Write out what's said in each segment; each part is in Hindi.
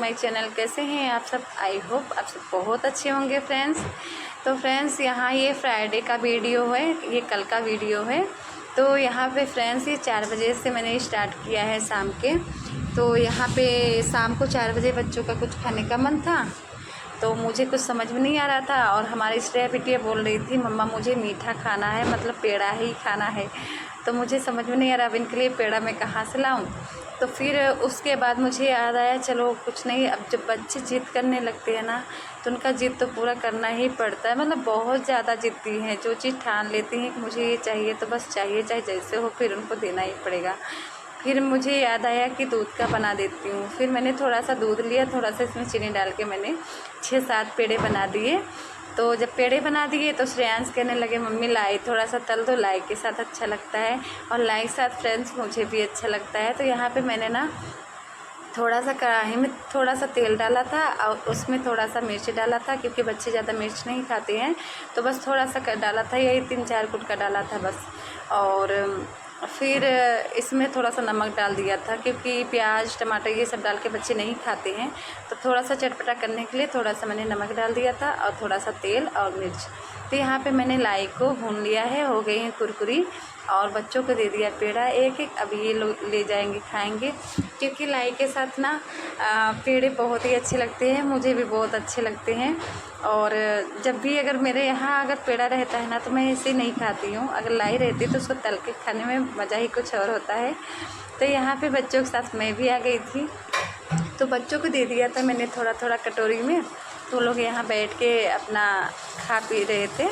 My channel. कैसे हैं आप सब? आई होप आप सब बहुत अच्छे होंगे फ्रेंड्स। तो फ्रेंड्स यहाँ ये फ्राइडे का वीडियो है, ये कल का वीडियो है। तो यहाँ पे फ्रेंड्स ये 4 बजे से मैंने स्टार्ट किया है शाम के। तो यहाँ पे शाम को 4 बजे बच्चों का कुछ खाने का मन था, तो मुझे कुछ समझ में नहीं आ रहा था। और हमारी श्रेया बिटिया बोल रही थी मम्मा मुझे मीठा खाना है, मतलब पेड़ा ही खाना है। तो मुझे समझ में नहीं आ रहा अब इनके लिए पेड़ा मैं कहाँ से लाऊं। तो फिर उसके बाद मुझे याद आया चलो कुछ नहीं, अब जब बच्चे जिद करने लगते हैं ना तो उनका जिद तो पूरा करना ही पड़ता है। मतलब बहुत ज़्यादा जिद्दी हैं, जो चीज़ ठान लेती हैं कि मुझे ये चाहिए तो बस चाहिए, चाहे जैसे हो, फिर उनको देना ही पड़ेगा। फिर मुझे याद आया कि दूध का बना देती हूँ। फिर मैंने थोड़ा सा दूध लिया, थोड़ा सा इसमें चीनी डाल के मैंने 6-7 पेड़े बना दिए। तो जब पेड़े बना दिए तो श्रेयांश कहने लगे मम्मी लाई थोड़ा सा तल दो, लाई के साथ अच्छा लगता है और लाई के साथ फ्रेंड्स मुझे भी अच्छा लगता है। तो यहाँ पे मैंने ना थोड़ा सा कढ़ाई में थोड़ा सा तेल डाला था और उसमें थोड़ा सा मिर्च डाला था, क्योंकि बच्चे ज़्यादा मिर्च नहीं खाते हैं। तो बस थोड़ा सा डाला था, यही 3-4 कुट का डाला था बस। और फिर इसमें थोड़ा सा नमक डाल दिया था, क्योंकि प्याज टमाटर ये सब डाल के बच्चे नहीं खाते हैं। तो थोड़ा सा चटपटा करने के लिए थोड़ा सा मैंने नमक डाल दिया था और थोड़ा सा तेल और मिर्च। तो यहाँ पे मैंने लाई को भून लिया है, हो गई है कुरकुरी। और बच्चों को दे दिया पेड़ा एक एक, अब ये लोग ले जाएंगे खाएंगे। क्योंकि लाई के साथ ना पेड़े बहुत ही अच्छे लगते हैं, मुझे भी बहुत अच्छे लगते हैं। और जब भी अगर मेरे यहाँ अगर पेड़ा रहता है ना तो मैं ऐसे नहीं खाती हूँ, अगर लाई रहती तो उसको तल के खाने में मज़ा ही कुछ और होता है। तो यहाँ पे बच्चों के साथ मैं भी आ गई थी, तो बच्चों को दे दिया था मैंने थोड़ा थोड़ा कटोरी में। तो लोग यहाँ बैठ के अपना खा पी रहे थे,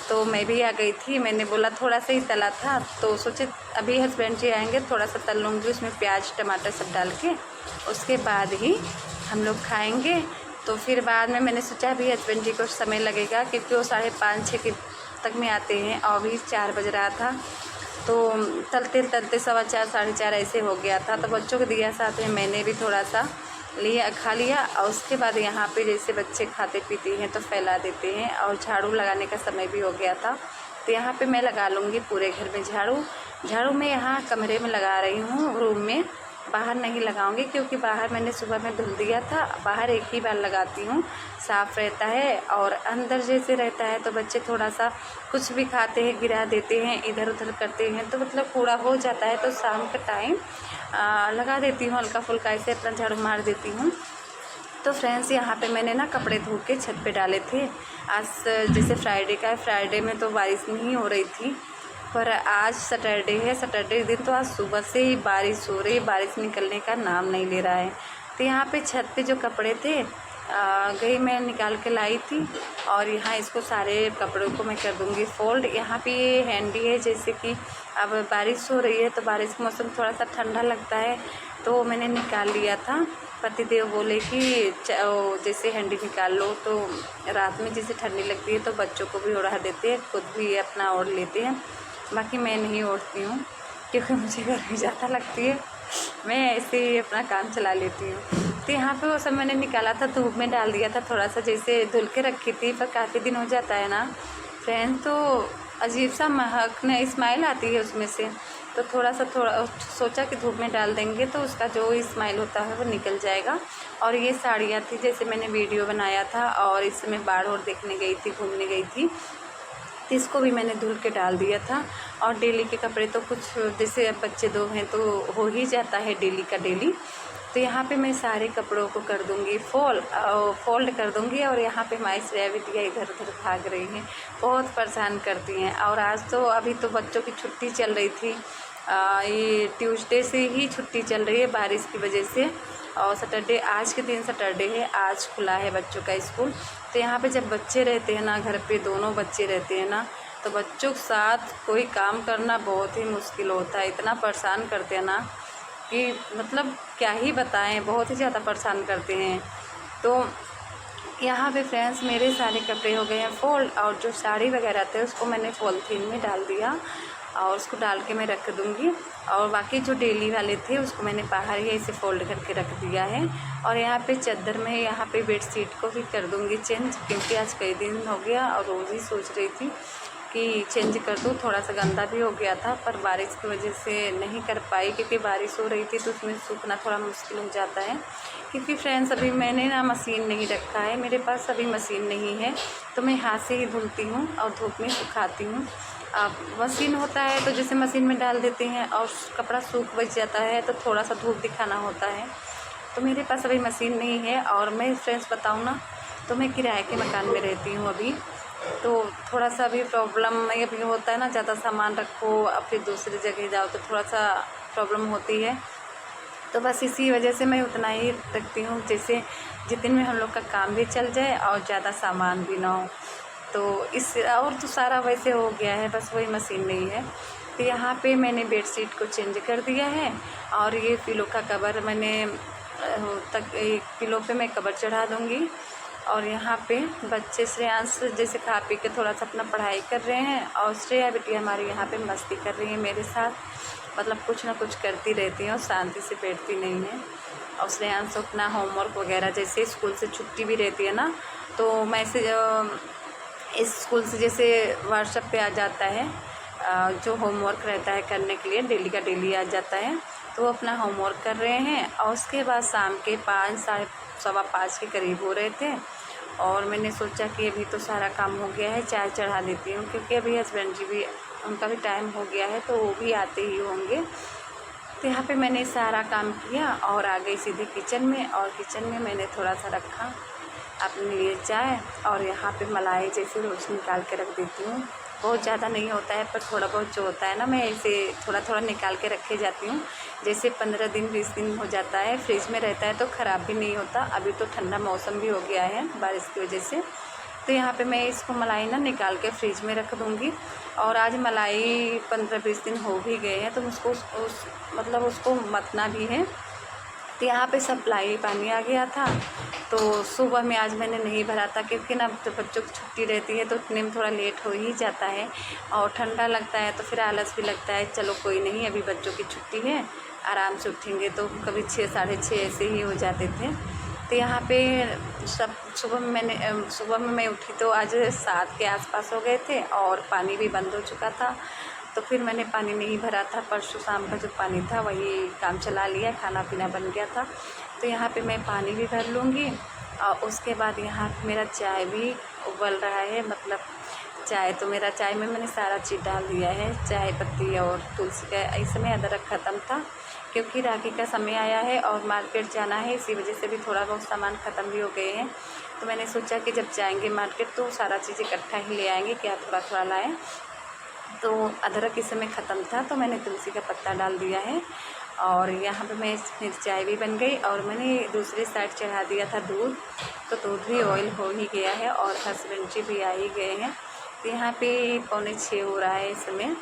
तो मैं भी आ गई थी। मैंने बोला थोड़ा सा ही तला था, तो सोचे अभी हस्बैंड जी आएंगे थोड़ा सा तल लूँगी उसमें प्याज टमाटर सब डाल के, उसके बाद ही हम लोग खाएंगे। तो फिर बाद में मैंने सोचा अभी हस्बैंड जी को समय लगेगा, क्योंकि वो 5:30-6 तक में आते हैं और अभी 4 बज रहा था। तो तलते तलते 4:15-4:30 ऐसे हो गया था। तो बच्चों को दिया साथ में, मैंने भी थोड़ा सा लिया, खा लिया। और उसके बाद यहाँ पे जैसे बच्चे खाते पीते हैं तो फैला देते हैं, और झाड़ू लगाने का समय भी हो गया था। तो यहाँ पे मैं लगा लूँगी पूरे घर में झाड़ू मैं यहाँ कमरे में लगा रही हूँ, रूम में, बाहर नहीं लगाऊंगी, क्योंकि बाहर मैंने सुबह में धुल दिया था। बाहर एक ही बार लगाती हूँ, साफ़ रहता है। और अंदर जैसे रहता है तो बच्चे थोड़ा सा कुछ भी खाते हैं गिरा देते हैं, इधर उधर करते हैं, तो मतलब कूड़ा हो जाता है। तो शाम का टाइम लगा देती हूँ, हल्का फुल्का ऐसे अपना झाड़ू मार देती हूँ। तो फ्रेंड्स यहाँ पे मैंने ना कपड़े धो के छत पे डाले थे। आज जैसे फ्राइडे का है, फ्राइडे में तो बारिश नहीं हो रही थी, पर आज सैटरडे है। सैटरडे दिन तो आज सुबह से ही बारिश हो रही है, बारिश निकलने का नाम नहीं ले रहा है। तो यहाँ पे छत पे जो कपड़े थे गई मैं निकाल के लाई थी, और यहाँ इसको सारे कपड़ों को मैं कर दूँगी फोल्ड। यहाँ पे ये हैंडी है, जैसे कि अब बारिश हो रही है तो बारिश का मौसम थोड़ा सा ठंडा लगता है, तो मैंने निकाल लिया था। पतिदेव बोले कि जैसे हैंडी निकाल लो, तो रात में जैसे ठंडी लगती है तो बच्चों को भी ओढ़ा देते हैं, खुद भी अपना ओढ़ लेते हैं। बाकी मैं नहीं ओढ़ती हूँ, क्योंकि मुझे गर्मी ज़्यादा लगती है, मैं ऐसे ही अपना काम चला लेती हूँ। तो यहाँ पे वो सब मैंने निकाला था, धूप में डाल दिया था थोड़ा सा, जैसे धुल के रखी थी, पर काफ़ी दिन हो जाता है ना फ्रेंड्स, तो अजीब सा महकने स्माइल आती है उसमें से। तो थोड़ा सोचा कि धूप में डाल देंगे तो उसका जो स्माइल होता है वो निकल जाएगा। और ये साड़ियाँ थी, जैसे मैंने वीडियो बनाया था और इसमें बाढ़ और देखने गई थी, घूमने गई थी, तो इसको भी मैंने धुल के डाल दिया था। और डेली के कपड़े तो कुछ जैसे अब बच्चे 2 हैं तो हो ही जाता है डेली का डेली। तो यहाँ पे मैं सारे कपड़ों को कर दूँगी फोल्ड कर दूँगी। और यहाँ पे हमारी श्रेया बिटिया इधर उधर भाग रही हैं, बहुत परेशान करती हैं। और आज तो अभी तो बच्चों की छुट्टी चल रही थी, ये ट्यूसडे से ही छुट्टी चल रही है बारिश की वजह से। और सैटरडे, आज के दिन सैटरडे है, आज खुला है बच्चों का स्कूल। तो यहाँ पे जब बच्चे रहते हैं ना घर पे, दोनों बच्चे रहते हैं ना, तो बच्चों के साथ कोई काम करना बहुत ही मुश्किल होता है। इतना परेशान करते हैं ना कि मतलब क्या ही बताएं, बहुत ही ज़्यादा परेशान करते हैं। तो यहाँ पे फ्रेंड्स मेरे सारे कपड़े हो गए हैं फोल्ड, और जो साड़ी वगैरह थे उसको मैंने पॉलीथीन में डाल दिया और उसको डाल के मैं रख दूँगी। और बाकी जो डेली वाले थे उसको मैंने बाहर ही ऐसे फोल्ड करके रख दिया है। और यहाँ पे चादर में यहाँ पे बेडशीट को भी कर दूँगी चेंज, क्योंकि आज कई दिन हो गया और रोज़ ही सोच रही थी कि चेंज कर दूँ। थोड़ा सा गंदा भी हो गया था, पर बारिश की वजह से नहीं कर पाई, क्योंकि बारिश हो रही थी तो उसमें सूखना थोड़ा मुश्किल हो जाता है। क्योंकि फ्रेंड्स अभी मैंने ना मशीन नहीं रखा है, मेरे पास अभी मशीन नहीं है, तो मैं हाथ से ही धुलती हूँ और धूप में सुखाती हूँ। अब मशीन होता है तो जैसे मशीन में डाल देते हैं और कपड़ा सूख बच जाता है, तो थोड़ा सा धूप दिखाना होता है। तो मेरे पास अभी मशीन नहीं है। और मैं फ्रेंड्स बताऊँ ना, तो मैं किराए के मकान में रहती हूँ अभी, तो थोड़ा सा अभी प्रॉब्लम ये भी होता है ना, ज़्यादा सामान रखो और फिर दूसरी जगह जाओ तो थोड़ा सा प्रॉब्लम होती है। तो बस इसी वजह से मैं उतना ही रखती हूँ, जैसे जितने में हम लोग का काम भी चल जाए और ज़्यादा सामान भी ना हो। तो इस और तो सारा वैसे हो गया है, बस वही मशीन नहीं है। तो यहाँ पे मैंने बेडशीट को चेंज कर दिया है और ये पिलो का कवर मैंने तक एक पिलो पे मैं कवर चढ़ा दूँगी। और यहाँ पे बच्चे श्रेयांश जैसे खा पी के थोड़ा सा अपना पढ़ाई कर रहे हैं और श्रेया बेटी हमारी यहाँ पे मस्ती कर रही है मेरे साथ, मतलब कुछ ना कुछ करती रहती है और शांति से बैठती नहीं है। और श्रेयांश अपना होमवर्क वगैरह, जैसे स्कूल से छुट्टी भी रहती है ना, तो मैसेज इस स्कूल से जैसे व्हाट्सएप पे आ जाता है, जो होमवर्क रहता है करने के लिए डेली का डेली आ जाता है, तो वो अपना होमवर्क कर रहे हैं। और उसके बाद शाम के 5 साढ़े सवा 5 के करीब हो रहे थे और मैंने सोचा कि अभी तो सारा काम हो गया है, चाय चढ़ा देती हूँ, क्योंकि अभी हस्बैंड जी भी, उनका भी टाइम हो गया है तो वो भी आते ही होंगे। तो यहाँ पे मैंने सारा काम किया और आ गई सीधे किचन में। और किचन में मैंने थोड़ा सा रखा अपने लिए चाय, और यहाँ पे मलाई जैसे रोज़ निकाल के रख देती हूँ। बहुत ज़्यादा नहीं होता है, पर थोड़ा बहुत जो होता है ना, मैं इसे थोड़ा थोड़ा निकाल के रखे जाती हूँ। जैसे 15 दिन 20 दिन हो जाता है, फ्रिज में रहता है तो ख़राब भी नहीं होता। अभी तो ठंडा मौसम भी हो गया है बारिश की वजह से, तो यहाँ पे मैं इसको मलाई ना निकाल के फ्रिज में रख दूँगी। और आज मलाई 15-20 दिन हो भी गए हैं, तो मुझको मतलब उसको मतना भी है। तो यहाँ पे सप्लाई पानी आ गया था, तो सुबह में आज मैंने नहीं भरा था, क्योंकि ना तो बच्चों की छुट्टी रहती है तो उतने में थोड़ा लेट हो ही जाता है और ठंडा लगता है, तो फिर आलस भी लगता है, चलो कोई नहीं अभी बच्चों की छुट्टी है, आराम से उठेंगे। तो कभी 6 साढ़े 6 ऐसे ही हो जाते थे। तो यहाँ पे सब सुबह में मैं उठी तो आज 7 के आसपास हो गए थे और पानी भी बंद हो चुका था। तो फिर मैंने पानी नहीं भरा था, परसों शाम का जो पानी था वही काम चला लिया, खाना पीना बन गया था। तो यहाँ पे मैं पानी भी भर लूँगी और उसके बाद यहाँ मेरा चाय भी उबल रहा है। मतलब चाय तो मेरा चाय में मैंने सारा चीज़ डाल दिया है, चाय पत्ती और तुलसी का। इस समय अदरक ख़त्म था, क्योंकि राखी का समय आया है और मार्केट जाना है, इसी वजह से भी थोड़ा बहुत सामान ख़त्म भी हो गए हैं। तो मैंने सोचा कि जब जाएंगे मार्केट तो सारा चीज़ इकट्ठा ही ले आएंगे, क्या थोड़ा थोड़ा लाएँ। तो अदरक इस समय ख़त्म था तो मैंने तुलसी का पत्ता डाल दिया है। और यहाँ पे मेरी चाय भी बन गई और मैंने दूसरी साइड चढ़ा दिया था दूध, तो दूध भी ऑयल हो ही गया है और हस्बैंड जी भी आ ही गए हैं। तो यहाँ पे 5:45 हो रहा है इस समय।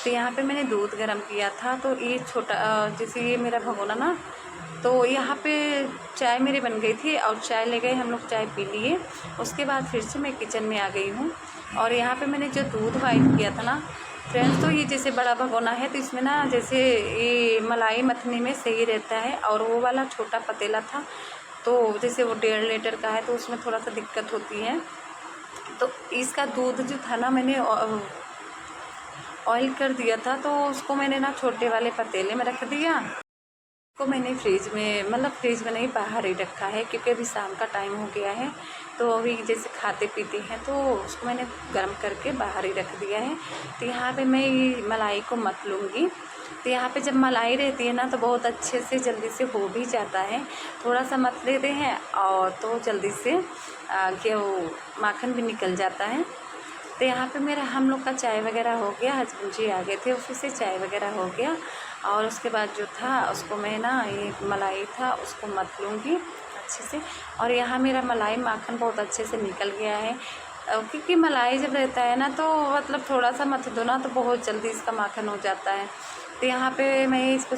तो यहाँ पे मैंने दूध गर्म किया था, तो ये छोटा जैसे ये मेरा भगोना ना, तो यहाँ पे चाय मेरी बन गई थी और चाय ले गए हम लोग, चाय पी लिए। उसके बाद फिर से मैं किचन में आ गई हूँ और यहाँ पे मैंने जो दूध बॉयल किया था ना फ्रेंड्स, तो ये जैसे बड़ा भगोना है तो इसमें ना जैसे ये मलाई मथने में सही रहता है, और वो वाला छोटा पतीला था तो जैसे वो 1.5 लीटर का है तो उसमें थोड़ा सा दिक्कत होती है। तो इसका दूध जो था ना मैंने ऑयल कर दिया था, तो उसको मैंने ना छोटे वाले पतीले में रख दिया। को मैंने फ्रिज में, मतलब फ्रिज में नहीं बाहर ही रखा है, क्योंकि अभी शाम का टाइम हो गया है तो अभी जैसे खाते पीते हैं तो उसको मैंने गर्म करके बाहर ही रख दिया है। तो यहाँ पे मैं ये मलाई को मत लूँगी। तो यहाँ पे जब मलाई रहती है ना तो बहुत अच्छे से जल्दी से हो भी जाता है, थोड़ा सा मत लेते हैं और तो जल्दी से वो माखन भी निकल जाता है। तो यहाँ पे मेरा हम लोग का चाय वगैरह हो गया, हस्बैंड जी आ गए थे ऑफिस से, चाय वगैरह हो गया। और उसके बाद जो था उसको मैं ना ये मलाई था उसको मत लूँगी अच्छे से। और यहाँ मेरा मलाई माखन बहुत अच्छे से निकल गया है, क्योंकि मलाई जब रहता है ना तो मतलब थोड़ा सा मत दो ना तो बहुत जल्दी इसका माखन हो जाता है। तो यहाँ पे मैं इसको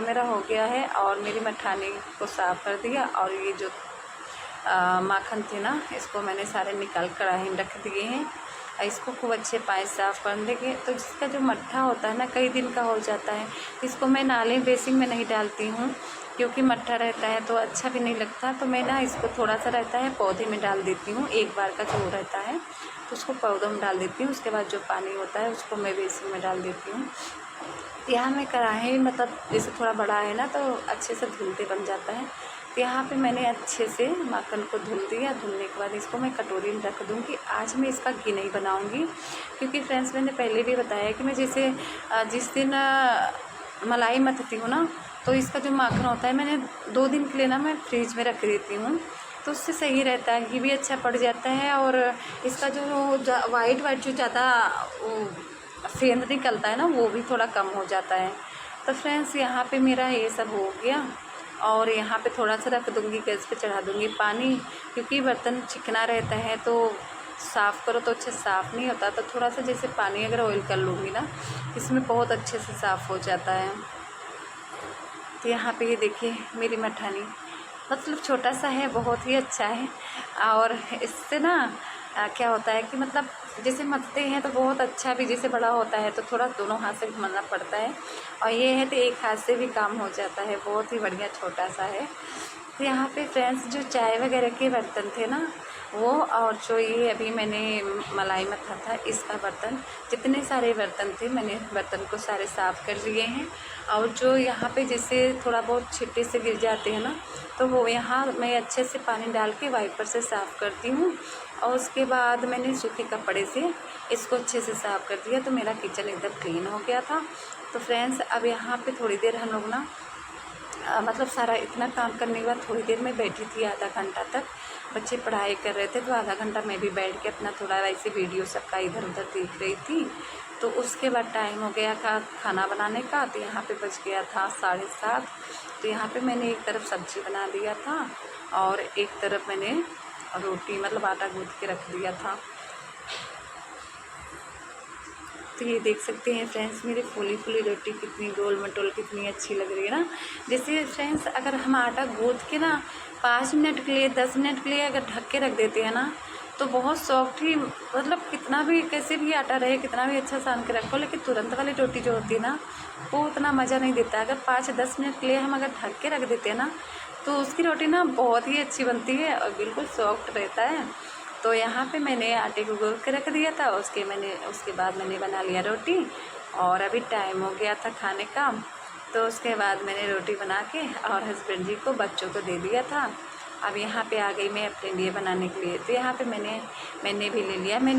मेरा हो गया है और मेरी मठानी को साफ़ कर दिया। और ये जो माखन थे ना इसको मैंने सारे निकाल कढ़ाई में रख दिए हैं। इसको खूब अच्छे पानी साफ़ कर देंगे। तो जिसका जो मट्ठा होता है ना कई दिन का हो जाता है, इसको मैं नाले बेसिन में नहीं डालती हूँ, क्योंकि मट्ठा रहता है तो अच्छा भी नहीं लगता। तो मैं ना इसको थोड़ा सा रहता है पौधे में डाल देती हूँ, एक बार का जो रहता है तो उसको पौधों में डाल देती हूँ। उसके बाद जो पानी होता है उसको मैं बेसिन में डाल देती हूँ। यहाँ मैं कढ़ाई मतलब जैसे थोड़ा बड़ा है ना तो अच्छे से धुलते बन जाता है। तो यहाँ पे मैंने अच्छे से माखन को धुल दिया। धुलने के बाद इसको मैं कटोरी में रख दूँगी। आज मैं इसका घी नहीं बनाऊँगी, क्योंकि फ्रेंड्स मैंने पहले भी बताया कि मैं जैसे जिस दिन मलाई मथती हूँ ना, तो इसका जो माखन होता है मैंने 2 दिन के लिए ना मैं फ्रिज में रख देती हूँ, तो उससे सही रहता है, घी भी अच्छा पड़ जाता है और इसका जो वाइट जो ज़्यादा सेंध निकलता है ना, वो भी थोड़ा कम हो जाता है। तो फ्रेंड्स यहाँ पे मेरा ये सब हो गया और यहाँ पे थोड़ा सा रख दूँगी, गैस पे चढ़ा दूँगी पानी, क्योंकि बर्तन चिकना रहता है तो साफ़ करो तो अच्छे साफ़ नहीं होता। तो थोड़ा सा जैसे पानी अगर ऑयल कर लूँगी ना, इसमें बहुत अच्छे से साफ़ हो जाता है। तो यहाँ पे ये देखिए मेरी मठानी, मतलब छोटा सा है, बहुत ही अच्छा है। और इससे ना क्या होता है कि मतलब जैसे मथते हैं तो बहुत अच्छा भी, जैसे बड़ा होता है तो थोड़ा दोनों हाथ से घुमाना पड़ता है, और ये है तो एक हाथ से भी काम हो जाता है। बहुत ही बढ़िया छोटा सा है। तो यहाँ पे फ्रेंड्स जो चाय वगैरह के बर्तन थे ना वो, और जो ये अभी मैंने मलाई मथा था इसका बर्तन, जितने सारे बर्तन थे मैंने बर्तन को सारे साफ़ कर लिए हैं। और जो यहाँ पे जैसे थोड़ा बहुत छिट्टे से गिर जाते हैं ना, तो वो यहाँ मैं अच्छे से पानी डाल के वाइपर से साफ़ करती हूँ, और उसके बाद मैंने सूखे कपड़े से इसको अच्छे से साफ़ कर दिया। तो मेरा किचन एकदम क्लीन हो गया था। तो फ्रेंड्स अब यहाँ पे थोड़ी देर हम लोग ना मतलब सारा इतना काम करने के बाद थोड़ी देर मैं बैठी थी, आधा घंटा तक। बच्चे पढ़ाई कर रहे थे तो आधा घंटा मैं भी बैठ के अपना थोड़ा वैसे वीडियो सबका इधर उधर देख रही थी। तो उसके बाद टाइम हो गया था खाना बनाने का। तो यहाँ पे बज गया था 7:30। तो यहाँ पे मैंने एक तरफ सब्ज़ी बना दिया था और एक तरफ मैंने रोटी मतलब आटा गूँथ के रख दिया था। तो ये देख सकते हैं फ्रेंड्स मेरी फूली फूली रोटी कितनी गोल मटोल कितनी अच्छी लग रही है ना। जैसे फ्रेंड्स अगर हम आटा गूँथ के ना 5 मिनट के लिए 10 मिनट के लिए अगर ढक के रख देते हैं ना, तो बहुत सॉफ्ट ही, मतलब कितना भी कैसे भी आटा रहे, कितना भी अच्छा सान के रखो, लेकिन तुरंत वाली रोटी जो होती है ना वो उतना मज़ा नहीं देता। अगर 5-10 मिनट के लिए हम अगर ढक के रख देते हैं ना, तो उसकी रोटी ना बहुत ही अच्छी बनती है और बिल्कुल सॉफ्ट रहता है। तो यहाँ पे मैंने आटे को गूँथ के रख दिया था, उसके बाद मैंने बना लिया रोटी। और अभी टाइम हो गया था खाने का, तो उसके बाद मैंने रोटी बना के और हस्बैंड जी को बच्चों को दे दिया था। अब यहाँ पे आ गई मैं अपने लिए बनाने के लिए। तो यहाँ पे मैंने भी ले लिया। मैं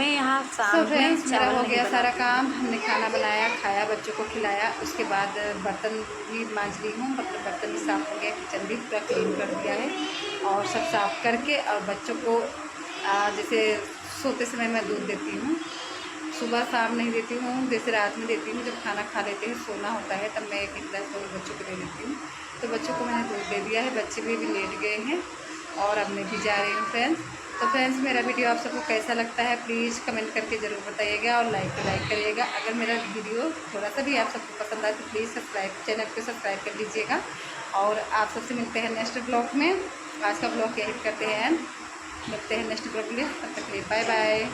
यहाँ शाम में चावल हो गया सारा काम, हमने खाना बनाया, खाया, बच्चों को खिलाया। उसके बाद बर्तन भी मांज ली हूँ, मतलब बर्तन भी साफ़ हो गया, किचन भी पूरा क्लीन कर दिया है और सब साफ़ करके। और बच्चों को जैसे सोते समय मैं दूध देती हूँ, सुबह शाम नहीं देती हूँ, जैसे रात में देती हूँ। जब खाना खा लेते हैं सोना होता है तब मैं एक गिलास बच्चों को दे देती हूँ। तो बच्चों को मैंने दूध दे दिया है, बच्चे भी लेट गए हैं और अब मैं भी जा रही हूँ फ्रेंड्स। तो फ्रेंड्स मेरा वीडियो आप सबको कैसा लगता है प्लीज़ कमेंट करके ज़रूर बताइएगा और लाइक करिएगा। अगर मेरा वीडियो थोड़ा सा भी आप सबको पसंद आए तो प्लीज़ चैनल को सब्सक्राइब कर लीजिएगा। और आप सबसे मिलते हैं नेक्स्ट ब्लॉग में। आज का ब्लॉग यही करते हैं, मिलते हैं नेक्स्ट ब्लॉग में। तब तक के लिए बाय बाय।